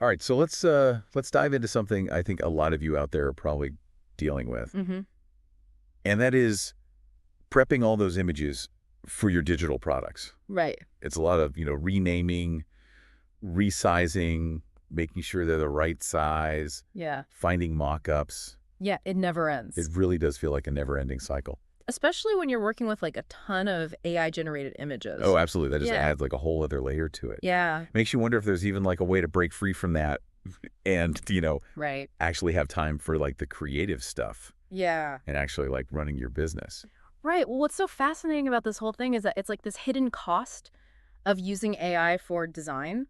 All right, so let's dive into something I think a lot of you out there are probably dealing with, Mm-hmm. and that is prepping all those images for your digital products. Right. It's a lot of, renaming, resizing, making sure they're the right size, Yeah. finding mock-ups. Yeah, it never It ends. really does feel like a never-ending cycle. Especially when you're working with like a ton of AI-generated Oh, images. absolutely. That just Yeah. adds like a whole other layer to it. Yeah. Makes you wonder if there's even like a way to break free from that and, Right. actually have time for like the creative stuff Yeah. and actually like running your business. Right. Well, what's so fascinating about this whole thing is that it's like this hidden cost of using AI for design.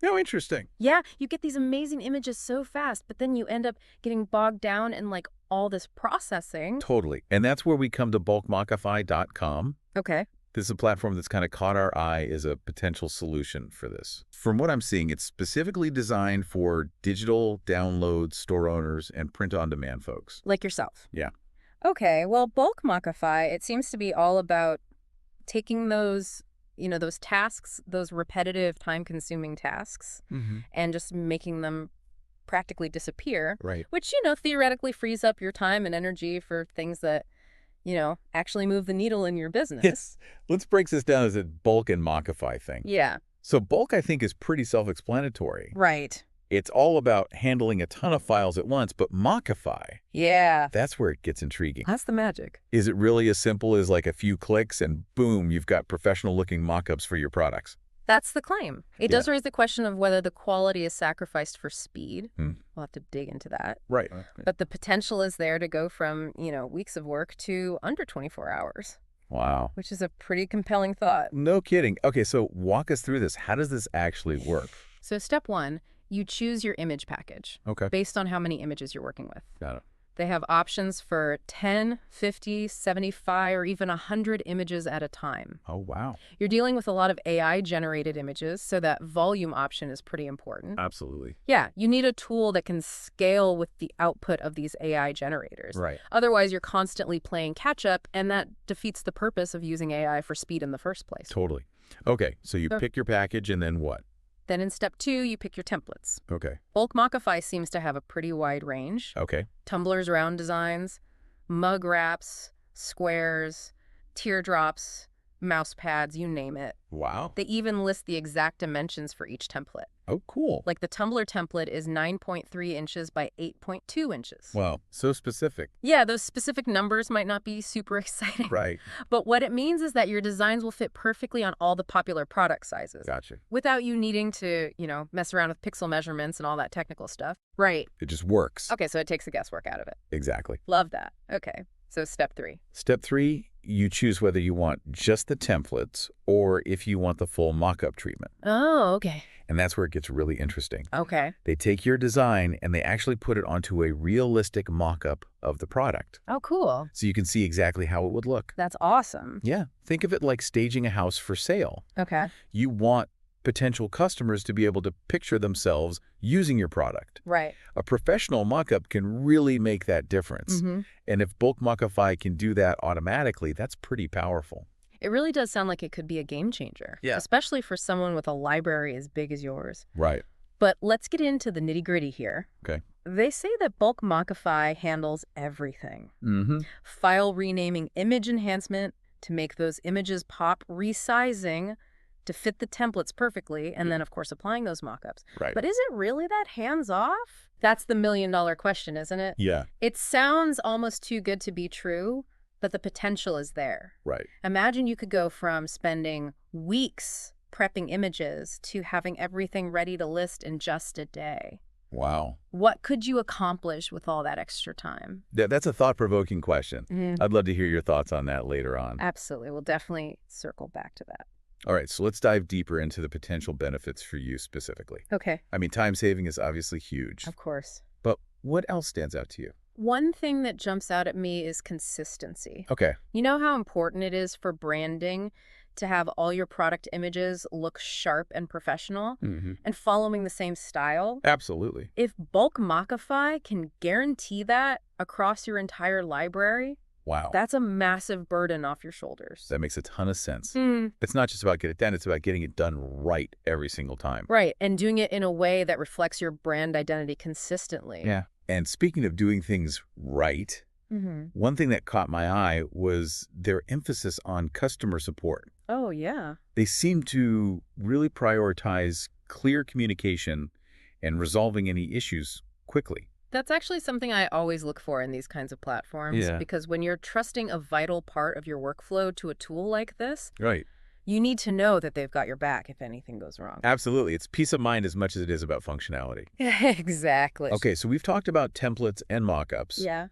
Oh, interesting. Yeah, you get these amazing images so fast, but then you end up getting bogged down in like all this processing. Totally. And that's where we come to BulkMockify.com. Okay. This is a platform that's kind of caught our eye as a potential solution for this. From what I'm seeing, it's specifically designed for digital download store owners and print-on-demand folks. Like yourself. Yeah. Okay, well, BulkMockify, it seems to be all about taking those, those tasks, those repetitive, time-consuming tasks, Mm-hmm. and just making them practically disappear, Right. which, theoretically frees up your time and energy for things that, actually move the needle in your business. Yes. Let's break this down as a bulk and Mockify thing. Yeah, So bulk, I think, is pretty self-explanatory. right. It's all about handling a ton of files at once, but Mockify, Yeah, that's where it gets intriguing. that's the magic. Is it really as simple as like a few clicks and boom, you've got professional-looking mockups for your products? That's the claim. It does raise the question of whether the quality is sacrificed for speed. Hmm. We'll have to dig into that. Right. But the potential is there to go from, weeks of work to under 24 hours, Wow. which is a pretty compelling thought. No kidding. Okay, so walk us through this. How does this actually work? So step one, you choose your image package Okay. based on how many images you're working with. Got it. They have options for 10, 50, 75, or even 100 images at a time. Oh, wow. You're dealing with a lot of AI-generated images, so that volume option is pretty important. Absolutely. Yeah, you need a tool that can scale with the output of these AI generators. Right. Otherwise, you're constantly playing catch-up, and that defeats the purpose of using AI for speed in the first place. Totally. Okay, so you Sure. pick your package and then what? Then in step two, you pick your templates. Okay. BulkMockify seems to have a pretty wide range. Okay. Tumblers, round designs, mug wraps, squares, teardrops, mouse pads, you name it. Wow. They even list the exact dimensions for each template. Oh, cool. Like the tumbler template is 9.3 inches by 8.2 inches. Wow. So specific. Yeah, those specific numbers might not be super exciting. Right. But what it means is that your designs will fit perfectly on all the popular product sizes Gotcha. without you needing to, mess around with pixel measurements and all that technical stuff. Right. It just works. Okay, so it takes the guesswork out of it. Exactly. Love that. Okay, so step three. Step 3, you choose whether you want just the templates or if you want the full mock-up treatment. Oh, okay. And that's where it gets really interesting. Okay. They take your design and they actually put it onto a realistic mock-up of the product. Oh, cool. So you can see exactly how it would look. That's awesome. Yeah. Think of it like staging a house for sale. Okay. You want potential customers to be able to picture themselves using your product. Right. A professional mock-up can really make that difference. Mm-hmm. And if BulkMockify can do that automatically, that's pretty powerful. It really does sound like it could be a game changer. Yeah. Especially for someone with a library as big as yours. Right. But let's get into the nitty-gritty here. Okay. They say that BulkMockify handles everything. Mm-hmm. File renaming, image enhancement to make those images pop, resizing to fit the templates perfectly, and then, of course, applying those mockups. Right. But is it really that hands-off? That's the million-dollar question, isn't it? Yeah. It sounds almost too good to be true, but the potential is there. Right. Imagine you could go from spending weeks prepping images to having everything ready to list in just a day. Wow. What could you accomplish with all that extra time? That's a thought-provoking question. I'd love to hear your thoughts on that later on. Absolutely. We'll definitely circle back to that. All right, so let's dive deeper into the potential benefits for you specifically. Okay. I mean, time saving is obviously huge, Of course. but what else stands out to you? One thing that jumps out at me is consistency. Okay. You know how important it is for branding to have all your product images look sharp and professional Mm-hmm. and following the same style? Absolutely. If BulkMockify can guarantee that across your entire library, Wow. That's a massive burden off your shoulders. That makes a ton of sense. Mm. It's not just about getting it done, it's about getting it done right every single time. Right, and doing it in a way that reflects your brand identity consistently. Yeah. And speaking of doing things right, one thing that caught my eye was their emphasis on customer support. Oh, yeah. They seem to really prioritize clear communication and resolving any issues quickly. That's actually something I always look for in these kinds of platforms, because when you're trusting a vital part of your workflow to a tool like this, Right. you need to know that they've got your back if anything goes wrong. Absolutely. It's peace of mind as much as it is about functionality. Exactly. Okay, so we've talked about templates and mockups. Yeah.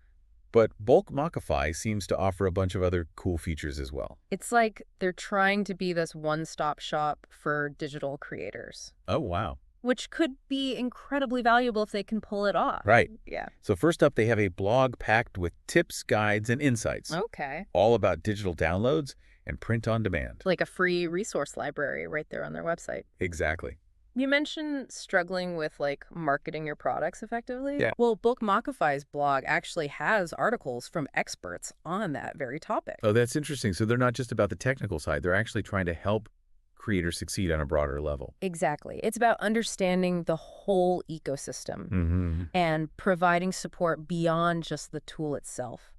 But BulkMockify seems to offer a bunch of other cool features as well. It's like they're trying to be this one-stop shop for digital creators, Oh, wow. which could be incredibly valuable if they can pull it off. Right. Yeah. So first up, they have a blog packed with tips, guides, and insights, Okay. all about digital downloads and print on demand. Like a free resource library right there on their website. Exactly. You mentioned struggling with, like, marketing your products effectively. Yeah. Well, BulkMockify's blog actually has articles from experts on that very topic. Oh, that's interesting. So they're not just about the technical side. They're actually trying to help creators succeed on a broader level. Exactly. It's about understanding the whole ecosystem and providing support beyond just the tool itself.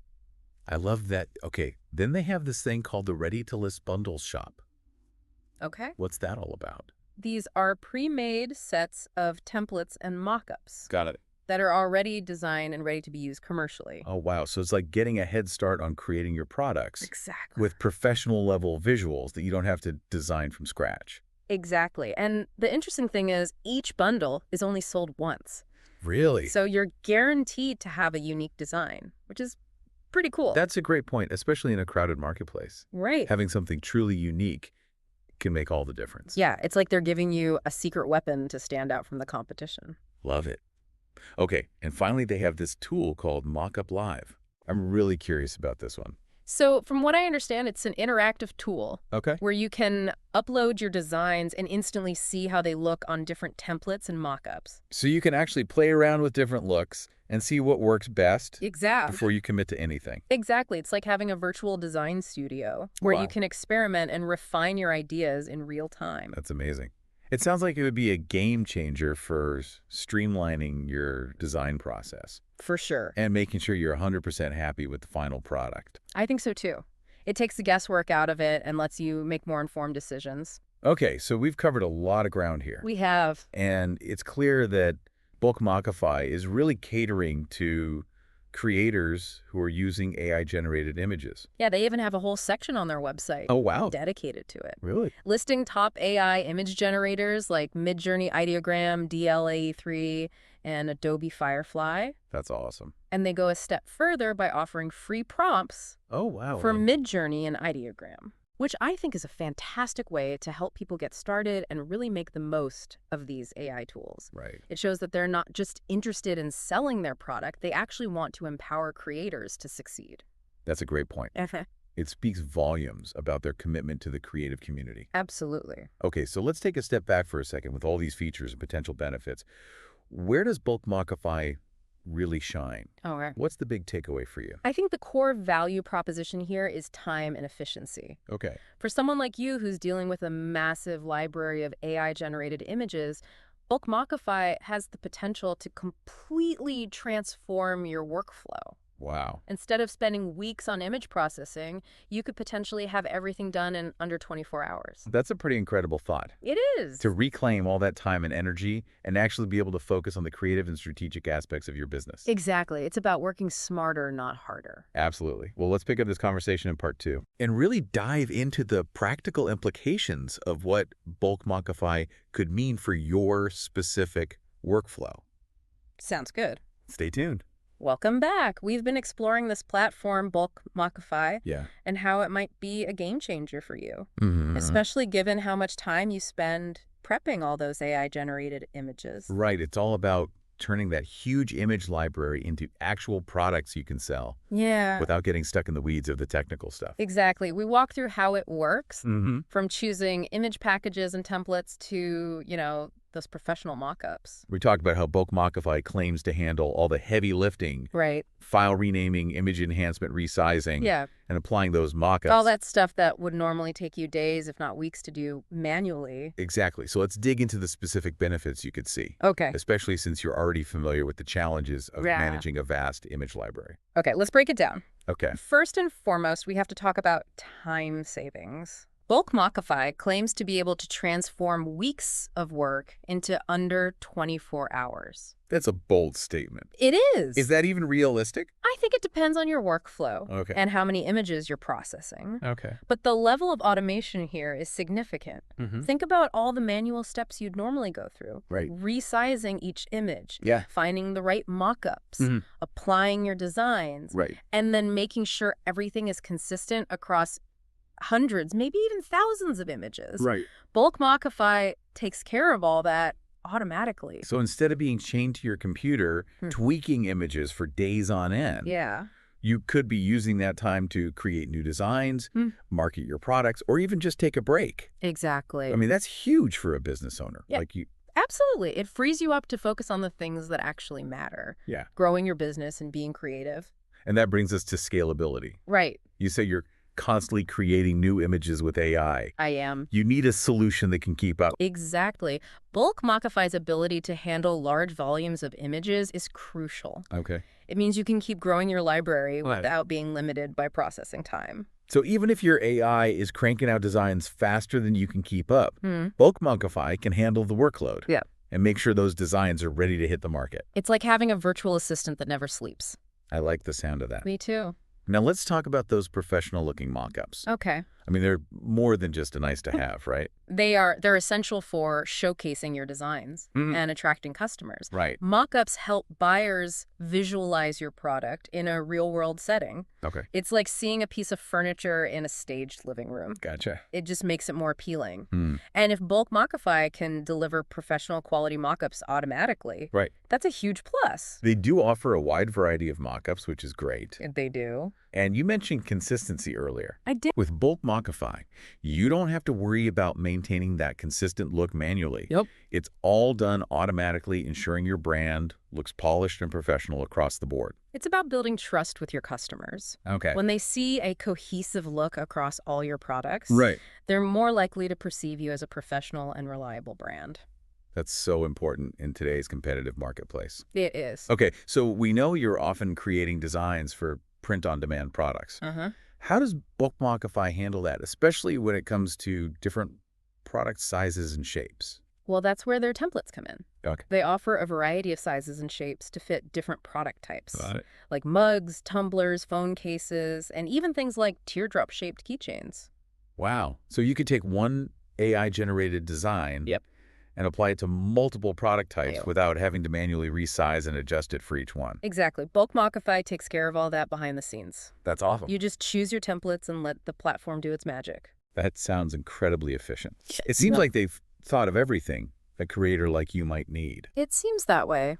I love that. Okay, then they have this thing called the Ready-to-List Bundles shop. Okay. What's that all about? These are pre-made sets of templates and mockups Got it. that are already designed and ready to be used commercially. Oh, wow. So it's like getting a head start on creating your products Exactly. with professional level visuals that you don't have to design from scratch. Exactly. And the interesting thing is each bundle is only sold once. Really? So you're guaranteed to have a unique design, which is pretty cool. That's a great point, especially in a crowded marketplace. right. Having something truly unique can make all the difference. Yeah, it's like they're giving you a secret weapon to stand out from the competition. Love it. Okay, and finally they have this tool called Mockup Live. I'm really curious about this one. So from what I understand, it's an interactive tool Okay. where you can upload your designs and instantly see how they look on different templates and mockups. So you can actually play around with different looks and see what works best Exactly. before you commit to anything. Exactly. It's like having a virtual design studio where Wow. you can experiment and refine your ideas in real time. That's amazing. It sounds like it would be a game changer for streamlining your design process For sure. and making sure you're 100% happy with the final product. I think so too. It takes the guesswork out of it and lets you make more informed decisions. Okay, so we've covered a lot of ground here. We have. And it's clear that BulkMockify is really catering to creators who are using AI-generated images. Yeah, they even have a whole section on their website Oh, wow. dedicated to it, Really? listing top AI image generators like Midjourney Ideogram, DLAE3, and Adobe Firefly. That's awesome. And they go a step further by offering free prompts Oh, wow. for Midjourney and Ideogram, which I think is a fantastic way to help people get started and really make the most of these AI tools. Right. It shows that they're not just interested in selling their product, they actually want to empower creators to succeed. That's a great point. It speaks volumes about their commitment to the creative community. Absolutely. Okay, so let's take a step back for a second with all these features and potential benefits. Where does BulkMockify really shine? All right. What's the big takeaway for you? I think the core value proposition here is time and efficiency. Okay. For someone like you who's dealing with a massive library of AI-generated images, BulkMockify has the potential to completely transform your workflow. Wow. Instead of spending weeks on image processing, you could potentially have everything done in under 24 hours. That's a pretty incredible thought. It is. To reclaim all that time and energy and actually be able to focus on the creative and strategic aspects of your business. Exactly. It's about working smarter, not harder. Absolutely. Well, let's pick up this conversation in part 2 and really dive into the practical implications of what BulkMockify could mean for your specific workflow. Sounds good. Stay tuned. Welcome back. We've been exploring this platform, BulkMockify, Yeah. and how it might be a game changer for you, Mm-hmm. especially given how much time you spend prepping all those AI-generated images. Right. It's all about turning that huge image library into actual products you can sell Yeah. without getting stuck in the weeds of the technical stuff. Exactly. We walk through how it works, Mm-hmm. from choosing image packages and templates to, those professional mockups. We talked about how BulkMockify claims to handle all the heavy lifting, Right. file renaming, image enhancement, resizing, Yeah. and applying those mockups. All that stuff that would normally take you days, if not weeks, to do manually. Exactly. So let's dig into the specific benefits you could see, Okay. especially since you're already familiar with the challenges of Yeah. managing a vast image library. Okay, let's break it down. Okay. First and foremost, we have to talk about time savings. BulkMockify claims to be able to transform weeks of work into under 24 hours. That's a bold statement. It is. Is that even realistic? I think it depends on your workflow Okay. and how many images you're processing. Okay. But the level of automation here is significant. Mm-hmm. Think about all the manual steps you'd normally go through. Right. Resizing each image, Yeah. finding the right mockups, Mhm. applying your designs, Right. and then making sure everything is consistent across hundreds, maybe even thousands of images. Right. BulkMockify takes care of all that automatically. So instead of being chained to your computer, tweaking images for days on end, Yeah. you could be using that time to create new designs, market your products, or even just take a break. Exactly. I mean, that's huge for a business owner. Yeah. Absolutely. It frees you up to focus on the things that actually matter. Yeah. Growing your business and being creative. And that brings us to scalability. Right. You say you're constantly creating new images with AI. I am. You need a solution that can keep up. Exactly. BulkMockify's ability to handle large volumes of images is crucial. Okay. It means you can keep growing your library Right. without being limited by processing time. So even if your AI is cranking out designs faster than you can keep up, BulkMockify can handle the workload. Yeah. And make sure those designs are ready to hit the market. It's like having a virtual assistant that never sleeps. I like the sound of that. Me too. Now let's talk about those professional-looking mockups. Okay. I mean, they're more than just a nice to have, right? They're essential for showcasing your designs and attracting customers. Right. Mockups help buyers visualize your product in a real-world setting. Okay. It's like seeing a piece of furniture in a staged living room. Gotcha. It just makes it more appealing. And if BulkMockify can deliver professional quality mockups automatically, Right. that's a huge plus. They do offer a wide variety of mockups, which is great. They do. And you mentioned consistency earlier. I did. With BulkMockify, you don't have to worry about maintaining that consistent look manually. Yep. It's all done automatically, ensuring your brand looks polished and professional across the board. It's about building trust with your customers. Okay. When they see a cohesive look across all your products, Right. they're more likely to perceive you as a professional and reliable brand. That's so important in today's competitive marketplace. It is. Okay, so we know you're often creating designs for print-on-demand products. How does BulkMockify handle that, especially when it comes to different product sizes and shapes? Well, that's where their templates come in. Okay. They offer a variety of sizes and shapes to fit different product types, Got it. like mugs, tumblers, phone cases, and even things like teardrop-shaped keychains. Wow. So you could take one AI-generated design Yep. and apply it to multiple product types Ew. without having to manually resize and adjust it for each one. Exactly. BulkMockify takes care of all that behind the scenes. That's awesome. You just choose your templates and let the platform do its magic. That sounds incredibly efficient. It seems like they've thought of everything a creator like you might need. It seems that way.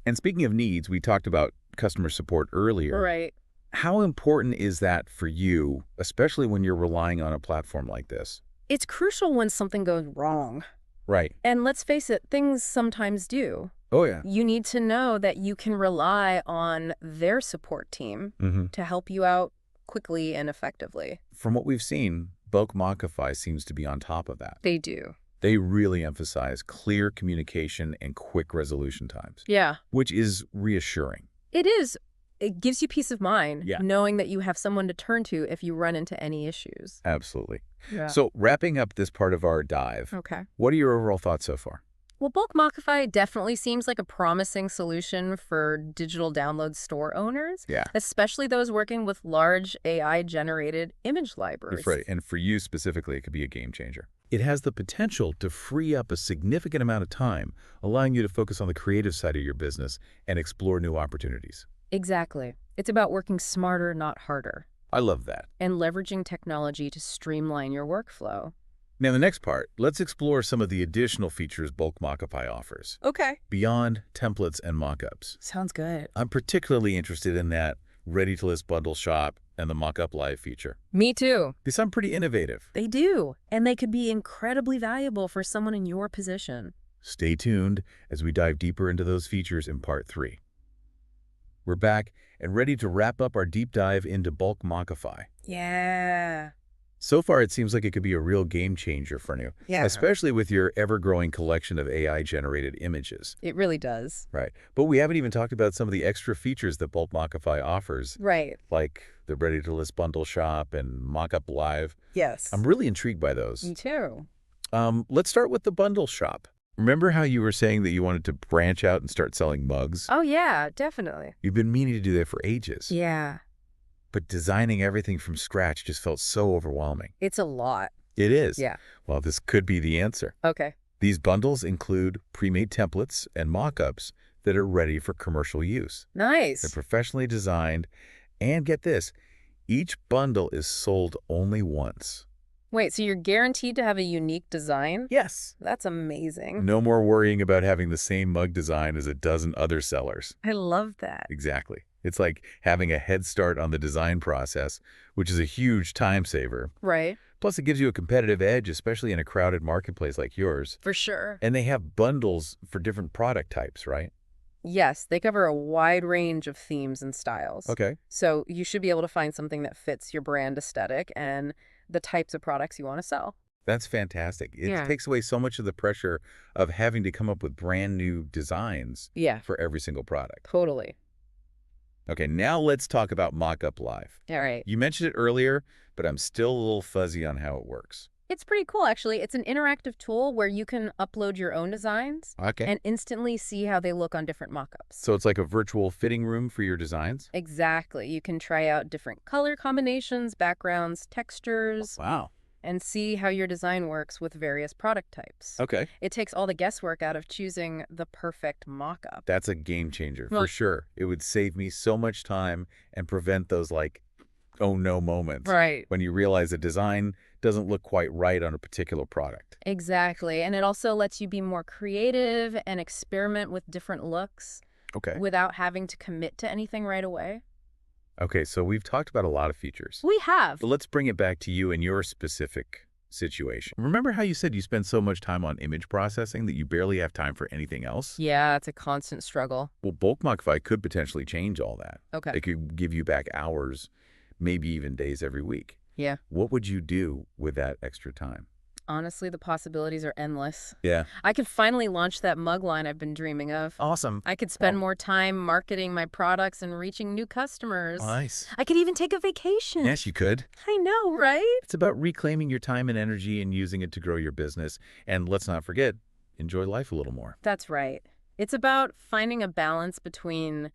And speaking of needs, we talked about customer support earlier. Right. How important is that for you, especially when you're relying on a platform like this? It's crucial when something goes wrong. Right. And let's face it, things sometimes do. Oh, yeah. You need to know that you can rely on their support team to help you out quickly and effectively. From what we've seen, BulkMockify seems to be on top of that. They do. They really emphasize clear communication and quick resolution times, Yeah. which is reassuring. It is. It gives you peace of mind Yeah. knowing that you have someone to turn to if you run into any issues. Absolutely. Yeah. So wrapping up this part of our dive, Okay. what are your overall thoughts so far? Well, BulkMockify definitely seems like a promising solution for digital download store owners, Yeah. especially those working with large AI-generated image libraries. Right. And for you specifically, it could be a game changer. It has the potential to free up a significant amount of time, allowing you to focus on the creative side of your business and explore new opportunities. Exactly. It's about working smarter, not harder, I love that. and leveraging technology to streamline your workflow. Now, the next part, let's explore some of the additional features BulkMockify offers, Okay. beyond templates and mockups. Sounds good. I'm particularly interested in that ready-to-list bundle shop and the Mockup Live feature. Me too. They sound pretty innovative. They do. And they could be incredibly valuable for someone in your position. Stay tuned as we dive deeper into those features in part 3. We're back and ready to wrap up our deep dive into BulkMockify. Yeah. So far, it seems like it could be a real game changer for you, Yeah. especially with your ever-growing collection of AI-generated images. It really does. Right. But we haven't even talked about some of the extra features that BulkMockify offers, Right. like the ready-to-list bundle shop and Mockup Live. Yes. I'm really intrigued by those. Me too. Let's start with the bundle shop. Remember how you were saying that you wanted to branch out and start selling mugs? Oh, yeah, definitely. You've been meaning to do that for ages. Yeah. But designing everything from scratch just felt so overwhelming. It's a lot. It is. Yeah. Well, this could be the answer. Okay. These bundles include pre-made templates and mock-ups that are ready for commercial use. They're Nice. professionally designed, and get this, each bundle is sold only once. Wait, so you're guaranteed to have a unique design? Yes. That's amazing. No more worrying about having the same mug design as a dozen other sellers. I love that. Exactly. It's like having a head start on the design process, which is a huge time saver. Right. Plus, it gives you a competitive edge, especially in a crowded marketplace like yours. For sure. And they have bundles for different product types, right? Yes, they cover a wide range of themes and styles. Okay. So you should be able to find something that fits your brand aesthetic and the types of products you want to sell. That's fantastic. It Yeah. takes away so much of the pressure of having to come up with brand new designs Yeah, for every single product. totally. Okay, now let's talk about Mockup Live. All right. You mentioned it earlier, but I'm still a little fuzzy on how it works. It's pretty cool, actually. It's an interactive tool where you can upload your own designs Okay. and instantly see how they look on different mockups. So it's like a virtual fitting room for your designs? Exactly. You can try out different color combinations, backgrounds, textures, Wow. and see how your design works with various product types. Okay. It takes all the guesswork out of choosing the perfect mockup. That's a game changer Well- for sure. It would save me so much time and prevent those like, oh no moments. Right. When you realize a design doesn't look quite right on a particular product. Exactly. And it also lets you be more creative and experiment with different looks Okay. without having to commit to anything right away. Okay, so we've talked about a lot of features. We have. But let's bring it back to you and your specific situation. Remember how you said you spend so much time on image processing that you barely have time for anything else? Yeah, it's a constant struggle. Well, BulkMockify could potentially change all that. Okay. It could give you back hours, maybe even days every week. Yeah. What would you do with that extra time? Honestly, the possibilities are endless. Yeah. I could finally launch that mug line I've been dreaming of. Awesome. I could spend more time marketing my products and reaching new customers. Nice. I could even take a vacation. Yes, you could. I know, right? It's about reclaiming your time and energy and using it to grow your business. And let's not forget, enjoy life a little more. That's right. It's about finding a balance between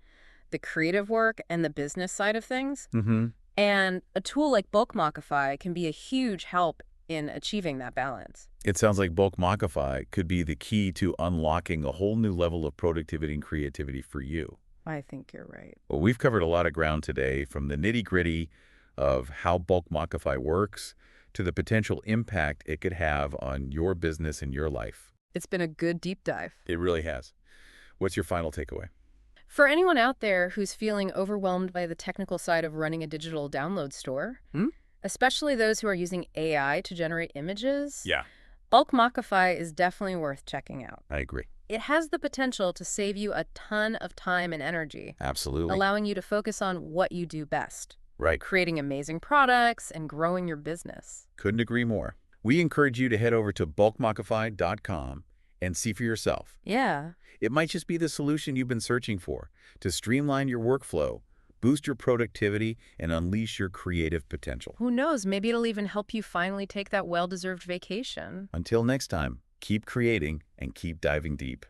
the creative work and the business side of things. Mm-hmm. And a tool like BulkMockify can be a huge help in achieving that balance. It sounds like BulkMockify could be the key to unlocking a whole new level of productivity and creativity for you. I think you're right. Well, we've covered a lot of ground today, from the nitty-gritty of how BulkMockify works to the potential impact it could have on your business and your life. It's been a good deep dive. It really has. What's your final takeaway? For anyone out there who's feeling overwhelmed by the technical side of running a digital download store, especially those who are using AI to generate images, Yeah, BulkMockify is definitely worth checking out. I agree. It has the potential to save you a ton of time and energy, Absolutely. allowing you to focus on what you do best, Right. creating amazing products and growing your business. Couldn't agree more. We encourage you to head over to BulkMockify.com and see for yourself. Yeah. It might just be the solution you've been searching for to streamline your workflow, boost your productivity, and unleash your creative potential. Who knows? Maybe it'll even help you finally take that well-deserved vacation. Until next time, keep creating and keep diving deep.